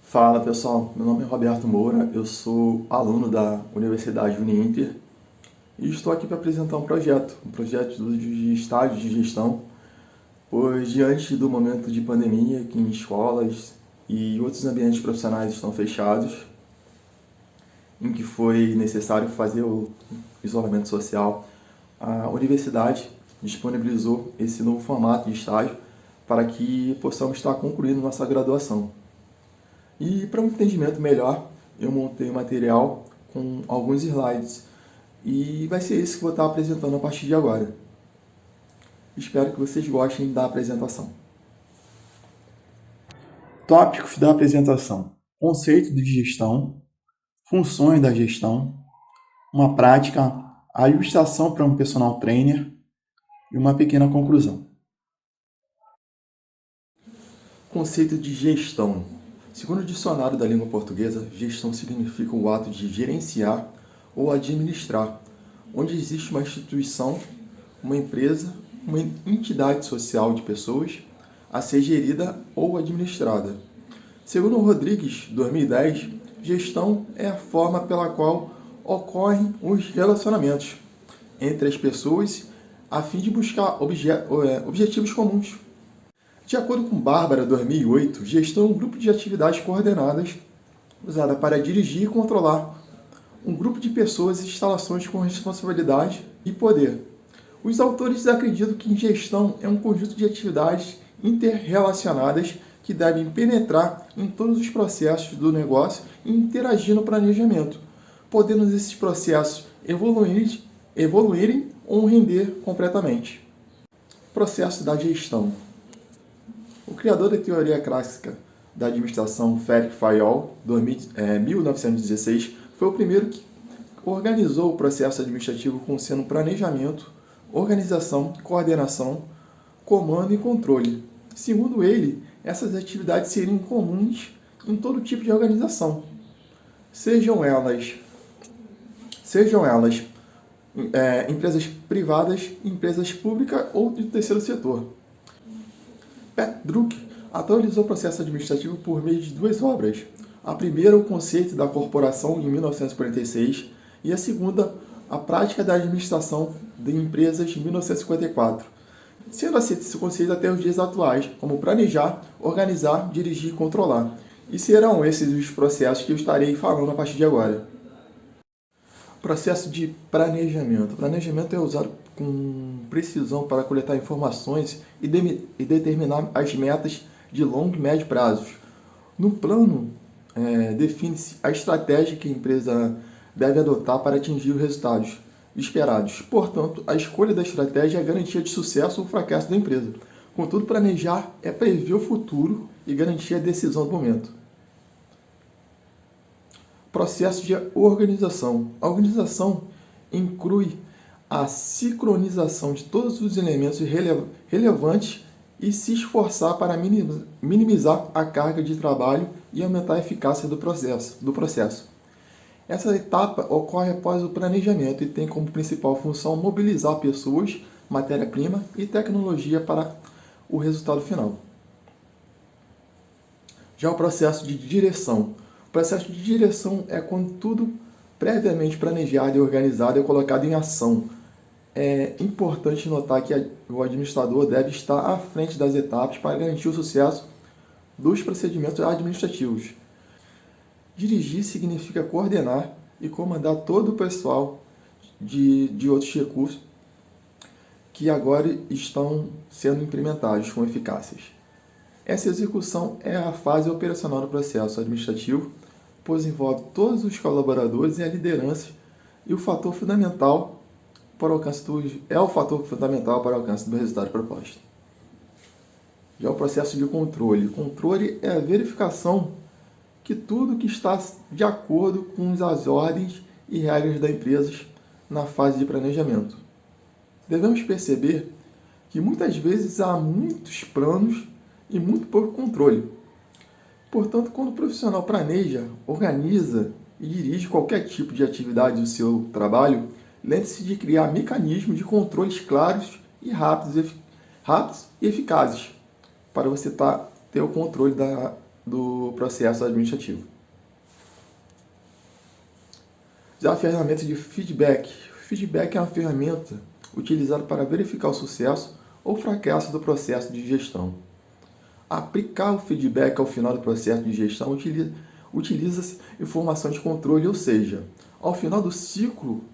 Fala pessoal, meu nome é Roberto Moura, eu sou aluno da Universidade Uninter e estou aqui para apresentar um projeto de estágio de gestão, pois diante do momento de pandemia, que em escolas e outros ambientes profissionais estão fechados, em que foi necessário fazer o isolamento social, a universidade disponibilizou esse novo formato de estágio para que possamos estar concluindo nossa graduação. E para um entendimento melhor, eu montei um material com alguns slides e vai ser isso que eu vou estar apresentando a partir de agora. Espero que vocês gostem da apresentação. Tópicos da apresentação: conceito de gestão, funções da gestão, uma prática, a ilustração para um personal trainer e uma pequena conclusão. Conceito de gestão. Segundo o dicionário da língua portuguesa, gestão significa o ato de gerenciar ou administrar, onde existe uma instituição, uma empresa, uma entidade social de pessoas a ser gerida ou administrada. Segundo Rodrigues, 2010, gestão é a forma pela qual ocorrem os relacionamentos entre as pessoas a fim de buscar objetivos comuns. De acordo com Bárbara, 2008, gestão é um grupo de atividades coordenadas usada para dirigir e controlar um grupo de pessoas e instalações com responsabilidade e poder. Os autores acreditam que gestão é um conjunto de atividades interrelacionadas que devem penetrar em todos os processos do negócio e interagir no planejamento, podendo esses processos evoluírem ou render completamente. Processo da gestão. O criador da teoria clássica da administração, Frederick Fayol, 1916, foi o primeiro que organizou o processo administrativo como sendo planejamento, organização, coordenação, comando e controle. Segundo ele, essas atividades seriam comuns em todo tipo de organização, sejam elas empresas privadas, empresas públicas ou do terceiro setor. Pat Drucker atualizou o processo administrativo por meio de duas obras. A primeira, o conceito da corporação, em 1946, e a segunda, a prática da administração de empresas, em 1954. Sendo aceito esse conceito até os dias atuais, como planejar, organizar, dirigir e controlar. E serão esses os processos que eu estarei falando a partir de agora. Processo de planejamento. O planejamento é usado com precisão para coletar informações e determinar as metas de longo e médio prazos. No plano, define-se a estratégia que a empresa deve adotar para atingir os resultados esperados. Portanto, a escolha da estratégia é a garantia de sucesso ou fracasso da empresa. Contudo, planejar é prever o futuro e garantir a decisão do momento. Processo de organização. A organização inclui a sincronização de todos os elementos relevantes e se esforçar para minimizar a carga de trabalho e aumentar a eficácia do processo. Essa etapa ocorre após o planejamento e tem como principal função mobilizar pessoas, matéria-prima e tecnologia para o resultado final. Já o processo de direção. O processo de direção é quando tudo previamente planejado e organizado é colocado em ação. É importante notar que o administrador deve estar à frente das etapas para garantir o sucesso dos procedimentos administrativos. Dirigir significa coordenar e comandar todo o pessoal de outros recursos que agora estão sendo implementados com eficácia. Essa execução é a fase operacional do processo administrativo, pois envolve todos os colaboradores e a liderança e o fator fundamental para o alcance do resultado proposto. Já o processo de controle. Controle é a verificação que tudo que está de acordo com as ordens e regras da empresa na fase de planejamento. Devemos perceber que muitas vezes há muitos planos e muito pouco controle. Portanto, quando o profissional planeja, organiza e dirige qualquer tipo de atividade do seu trabalho, lembre-se de criar mecanismos de controles claros e rápidos e eficazes para você ter o controle do processo administrativo. Já a ferramenta de feedback. Feedback é uma ferramenta utilizada para verificar o sucesso ou fracasso do processo de gestão. Aplicar o feedback ao final do processo de gestão utiliza-se informação de controle, ou seja, ao final do ciclo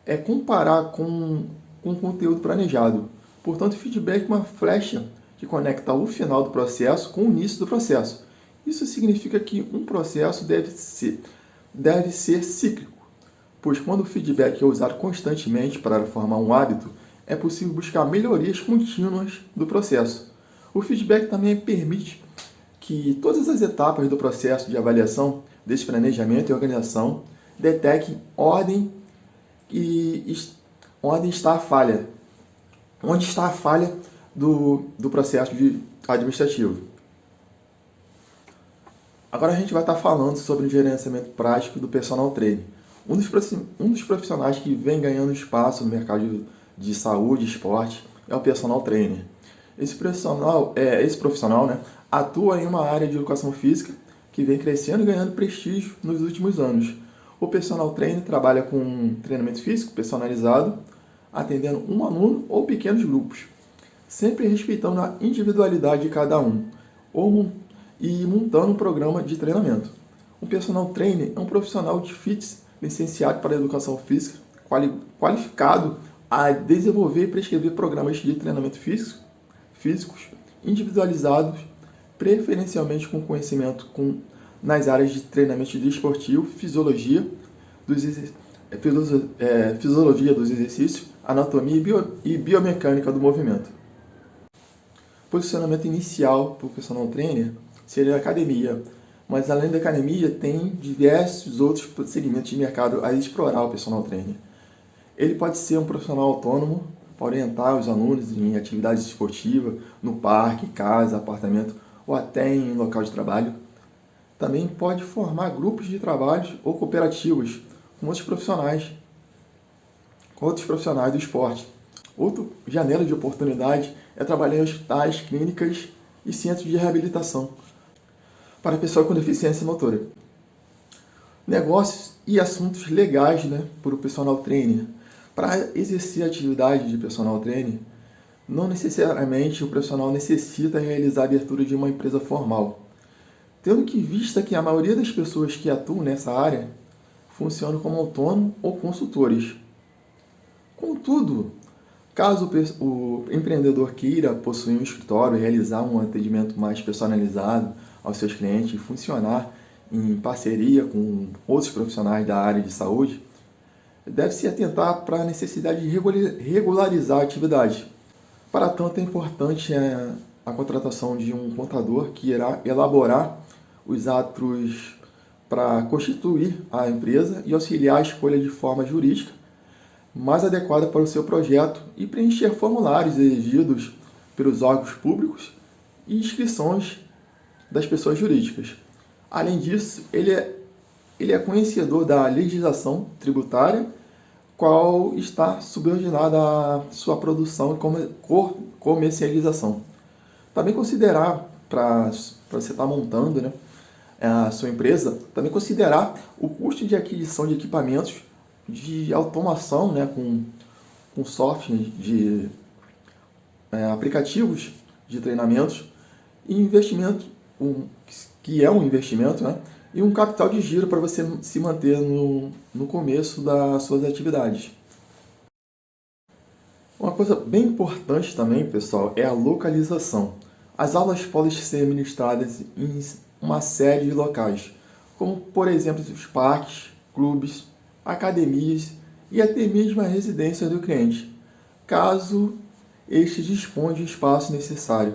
é comparar com o conteúdo planejado. Portanto, feedback é uma flecha que conecta o final do processo com o início do processo. Isso significa que um processo deve ser cíclico, pois quando o feedback é usado constantemente para formar um hábito, é possível buscar melhorias contínuas do processo. O feedback também permite que todas as etapas do processo de avaliação, desse planejamento e organização, detectem onde está a falha do processo administrativo. Agora a gente vai estar falando sobre o gerenciamento prático do personal training. Um dos profissionais que vem ganhando espaço no mercado de saúde e esporte é o personal trainer. Esse profissional, né, atua em uma área de educação física que vem crescendo e ganhando prestígio nos últimos anos. O personal trainer trabalha com treinamento físico personalizado, atendendo um aluno ou pequenos grupos, sempre respeitando a individualidade de cada um, e montando um programa de treinamento. O personal trainer é um profissional de fitness licenciado para a educação física, qualificado a desenvolver e prescrever programas de treinamento físicos individualizados, preferencialmente com conhecimento nas áreas de treinamento desportivo, fisiologia dos exercícios, anatomia e biomecânica do movimento. Posicionamento inicial para o personal trainer seria a academia, mas além da academia tem diversos outros segmentos de mercado a explorar o personal trainer. Ele pode ser um profissional autônomo para orientar os alunos em atividades esportivas, no parque, casa, apartamento ou até em local de trabalho. Também pode formar grupos de trabalho ou cooperativas com outros profissionais do esporte. Outra janela de oportunidade é trabalhar em hospitais, clínicas e centros de reabilitação para pessoas com deficiência motora. Negócios e assuntos legais, para o personal trainer. Para exercer a atividade de personal trainer, não necessariamente o profissional necessita realizar a abertura de uma empresa formal, tendo que vista que a maioria das pessoas que atuam nessa área funcionam como autônomos ou consultores. Contudo, caso o empreendedor queira possuir um escritório e realizar um atendimento mais personalizado aos seus clientes e funcionar em parceria com outros profissionais da área de saúde, deve-se atentar para a necessidade de regularizar a atividade. Para tanto, é importante a contratação de um contador que irá elaborar os atos para constituir a empresa e auxiliar a escolha de forma jurídica mais adequada para o seu projeto e preencher formulários exigidos pelos órgãos públicos e inscrições das pessoas jurídicas. Além disso, ele é conhecedor da legislação tributária, qual está subordinada à sua produção e comercialização. Também considerar, para você estar montando a sua empresa, também considerar o custo de aquisição de equipamentos de automação, com software de aplicativos de treinamentos e investimento, que é um investimento, e um capital de giro para você se manter no começo das suas atividades. Uma coisa bem importante também, pessoal, é a localização. As aulas podem ser ministradas em uma série de locais, como, por exemplo, os parques, clubes, academias e até mesmo a residência do cliente, caso este disponha de espaço necessário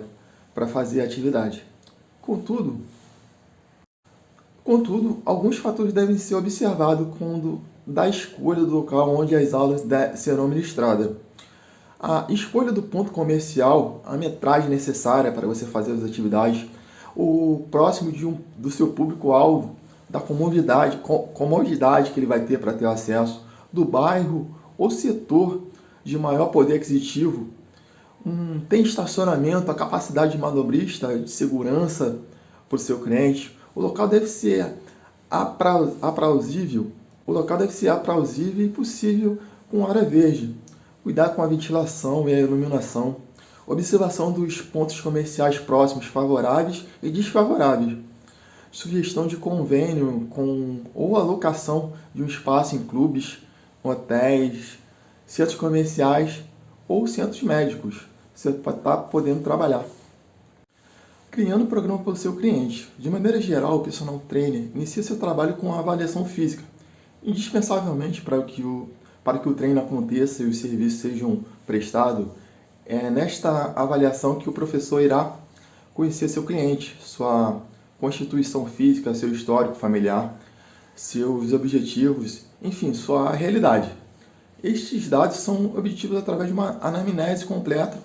para fazer a atividade. Contudo, alguns fatores devem ser observados quando da escolha do local onde as aulas serão ministradas. A escolha do ponto comercial, a metragem necessária para você fazer as atividades, o próximo do seu público-alvo, da comodidade que ele vai ter para ter acesso, do bairro ou setor de maior poder aquisitivo, tem estacionamento, a capacidade de manobrista, de segurança, para o seu cliente. O local deve ser aprauzível. O local deve ser aprauzível e possível com área verde. Cuidar com a ventilação e a iluminação. Observação dos pontos comerciais próximos favoráveis e desfavoráveis. Sugestão de convênio ou alocação de um espaço em clubes, hotéis, centros comerciais ou centros médicos. Você está podendo trabalhar. Criando o programa para o seu cliente. De maneira geral, o personal trainer inicia seu trabalho com a avaliação física, indispensavelmente para que o treino aconteça e os serviços sejam prestados. É nesta avaliação que o professor irá conhecer seu cliente, sua constituição física, seu histórico familiar, seus objetivos, enfim, sua realidade. Estes dados são obtidos através de uma anamnese completa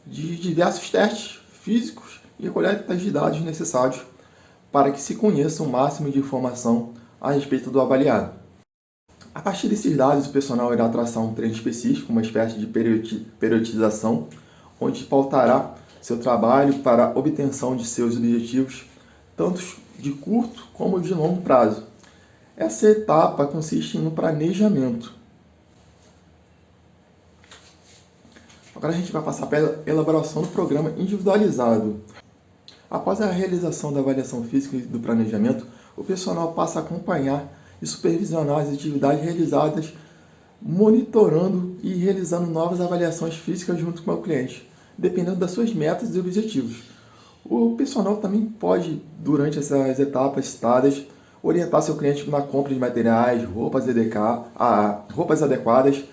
de diversos testes físicos e coletas de dados necessários para que se conheça o máximo de informação a respeito do avaliado. A partir desses dados, o personal irá traçar um treino específico, uma espécie de periodização, onde pautará seu trabalho para a obtenção de seus objetivos, tanto de curto como de longo prazo. Essa etapa consiste no planejamento. Agora a gente vai passar pela elaboração do programa individualizado. Após a realização da avaliação física e do planejamento, o personal passa a acompanhar e supervisionar as atividades realizadas, monitorando e realizando novas avaliações físicas junto com o cliente, dependendo das suas metas e objetivos. O personal também pode, durante essas etapas citadas, orientar seu cliente na compra de materiais, roupas adequadas,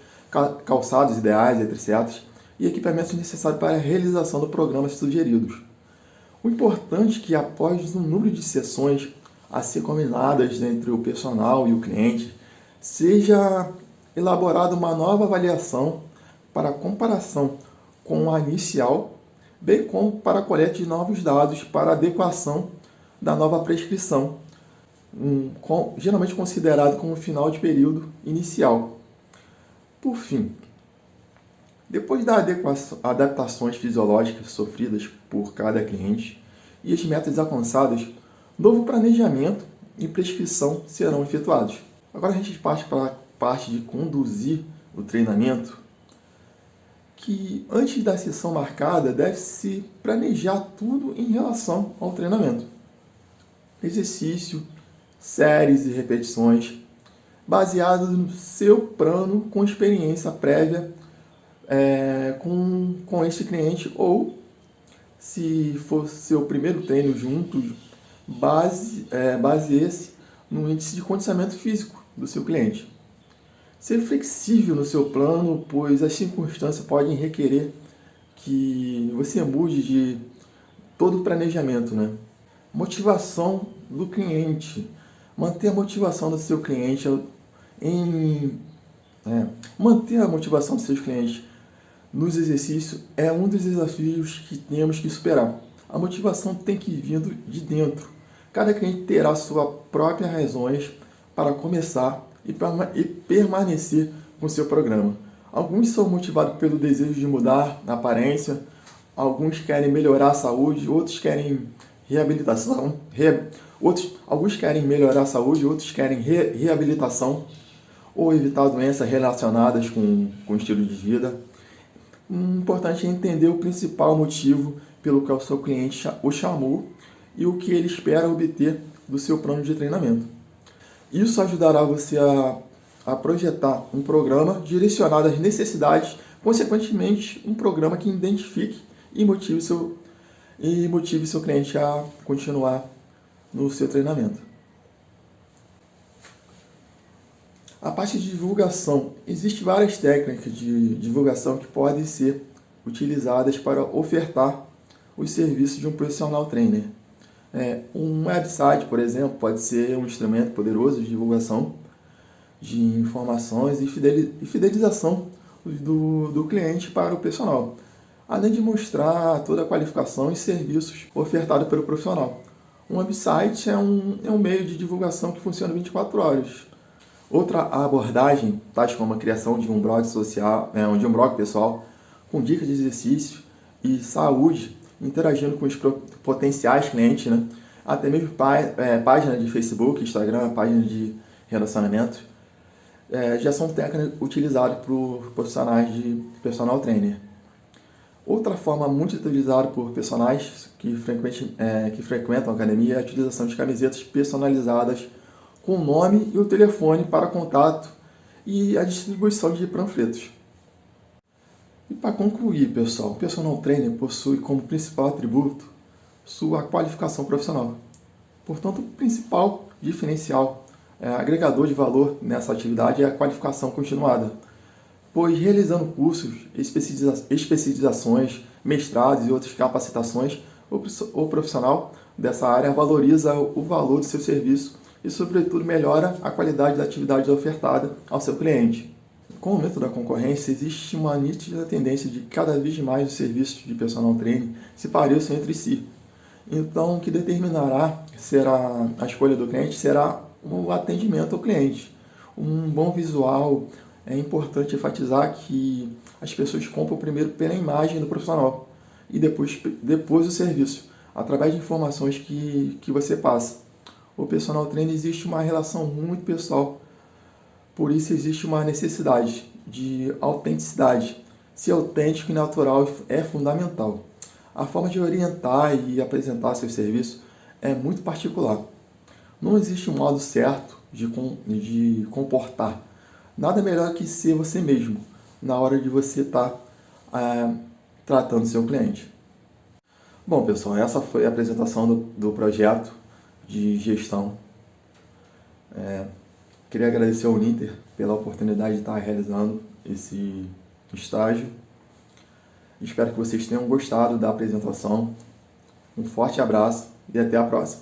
calçados ideais, etc., e equipamentos necessários para a realização do programa sugeridos. O importante é que, após um número de sessões a ser combinadas entre o personal e o cliente, seja elaborada uma nova avaliação para comparação com a inicial, bem como para a coleta de novos dados para a adequação da nova prescrição, geralmente considerado como final de período inicial. Por fim, depois das adaptações fisiológicas sofridas por cada cliente e as metas alcançadas, novo planejamento e prescrição serão efetuados. Agora a gente parte para a parte de conduzir o treinamento, que antes da sessão marcada deve-se planejar tudo em relação ao treinamento. Exercício, séries e repetições, baseados no seu plano com experiência prévia com esse cliente, ou se for seu primeiro treino juntos, baseie-se no índice de condicionamento físico do seu cliente. Ser flexível no seu plano, pois as circunstâncias podem requerer que você mude de todo o planejamento, né? Motivação do cliente. Manter a motivação do seu cliente manter a motivação dos seus clientes nos exercícios é um dos desafios que temos que superar. A motivação tem que vir de dentro. Cada cliente terá suas próprias razões para começar e permanecer com seu programa. Alguns são motivados pelo desejo de mudar a aparência, alguns querem melhorar a saúde, outros querem reabilitação, alguns querem melhorar a saúde, outros querem reabilitação ou evitar doenças relacionadas com o estilo de vida. Importante é entender o principal motivo pelo qual o seu cliente o chamou e o que ele espera obter do seu plano de treinamento. Isso ajudará você a projetar um programa direcionado às necessidades, consequentemente, um programa que identifique e motive seu cliente a continuar no seu treinamento. A parte de divulgação. Existem várias técnicas de divulgação que podem ser utilizadas para ofertar os serviços de um personal trainer. Um website, por exemplo, pode ser um instrumento poderoso de divulgação de informações e fidelização do cliente para o personal, além de mostrar toda a qualificação e serviços ofertados pelo profissional. Um website é um meio de divulgação que funciona 24 horas. Outra abordagem, tais como a criação de um blog de um blog pessoal, com dicas de exercício e saúde, interagindo com os potenciais clientes, né? até mesmo página de Facebook, Instagram, página de relacionamento, já são técnicas utilizadas por profissionais de personal trainer. Outra forma muito utilizada por personagens que frequentam a academia é a utilização de camisetas personalizadas com o nome e o telefone para contato e a distribuição de panfletos. E para concluir, pessoal, o personal trainer possui como principal atributo sua qualificação profissional. Portanto, o principal diferencial, agregador de valor nessa atividade é a qualificação continuada, pois realizando cursos, especializações, mestrados e outras capacitações, o profissional dessa área valoriza o valor do seu serviço e, sobretudo, melhora a qualidade da atividade ofertada ao seu cliente. Com o aumento da concorrência, existe uma nítida tendência de cada vez mais os serviços de personal training se pareçam entre si. Então, o que determinará será a escolha do cliente será o atendimento ao cliente. Um bom visual. É importante enfatizar que as pessoas compram primeiro pela imagem do profissional e depois o serviço, através de informações que você passa. O personal trainer existe uma relação muito pessoal, por isso existe uma necessidade de autenticidade. Ser autêntico e natural é fundamental. A forma de orientar e apresentar seu serviço é muito particular. Não existe um modo certo de comportar. Nada melhor que ser você mesmo na hora de você estar tratando seu cliente. Bom, pessoal, essa foi a apresentação do projeto de gestão. Queria agradecer ao Uninter pela oportunidade de estar realizando esse estágio. Espero que vocês tenham gostado da apresentação. Um forte abraço e até a próxima.